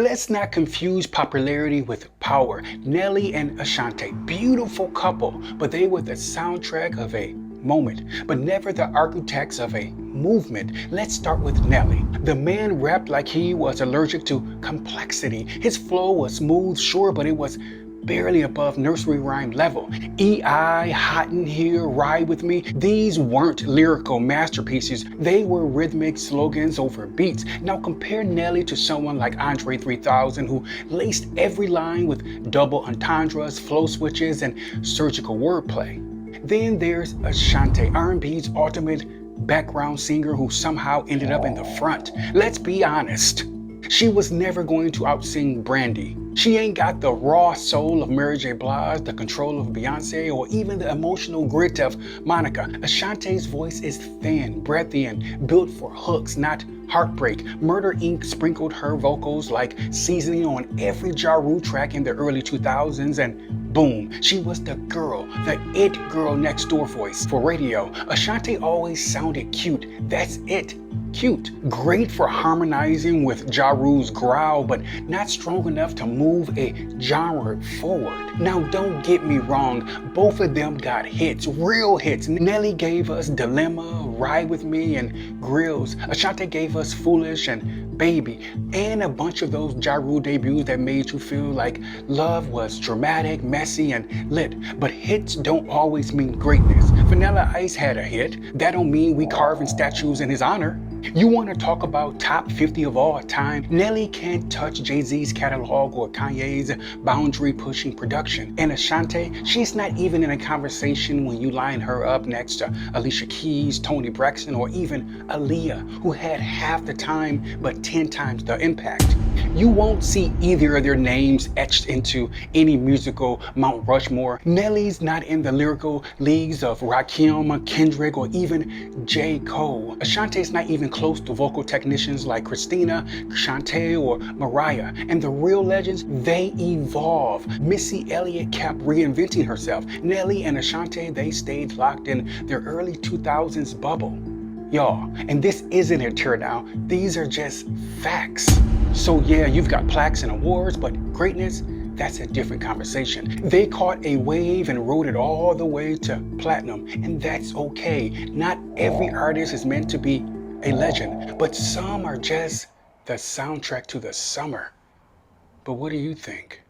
Let's not confuse popularity with power. Nelly and Ashanti, beautiful couple, but they were the soundtrack of a moment, but never the architects of a movement. Let's start with Nelly. The man rapped like he was allergic to complexity. His flow was smooth, sure, but it was barely above nursery rhyme level. E.I., Hot in Here, Ride With Me, these weren't lyrical masterpieces. They were rhythmic slogans over beats. Now compare Nelly to someone like Andre 3000, who laced every line with double entendres, flow switches, and surgical wordplay. Then there's Ashanti, R&B's ultimate background singer who somehow ended up in the front. Let's be honest. She was never going to outsing Brandy. She ain't got the raw soul of Mary J. Blige, the control of Beyonce, or even the emotional grit of Monica. Ashanti's voice is thin, breathy, and built for hooks, not heartbreak. Murder Inc. sprinkled her vocals like seasoning on every Ja Rule track in the early 2000s, and boom, she was the girl, the it girl next door voice for radio. Ashanti always sounded cute. That's it. Cute. Great for harmonizing with Ja Rule's growl, but not strong enough to move a genre forward. Now don't get me wrong, both of them got hits, real hits. Nelly gave us Dilemma, Ride With Me, and Grills. Ashanti gave us Foolish and Baby, and a bunch of those Ja Rule debuts that made you feel like love was dramatic, messy, and lit. But hits don't always mean greatness. Vanilla Ice had a hit. That don't mean we carving statues in his honor. You want to talk about top 50 of all time? Nelly can't touch Jay-Z's catalog or Kanye's boundary-pushing production. And Ashanti, she's not even in a conversation when you line her up next to Alicia Keys, Toni Braxton, or even Aaliyah, who had half the time but 10 times the impact. You won't see either of their names etched into any musical Mount Rushmore. Nelly's not in the lyrical leagues of Rakim, Kendrick, or even J. Cole. Ashanti's not even close to vocal technicians like Christina, Shantae, or Mariah. And the real legends, they evolve. Missy Elliott kept reinventing herself. Nelly and Ashanti, they stayed locked in their early 2000s bubble. Y'all, and this isn't a teardown, these are just facts. So yeah, you've got plaques and awards, but greatness, that's a different conversation. They caught a wave and rode it all the way to platinum, and that's okay. Not every artist is meant to be a legend, but some are just the soundtrack to the summer. But what do you think?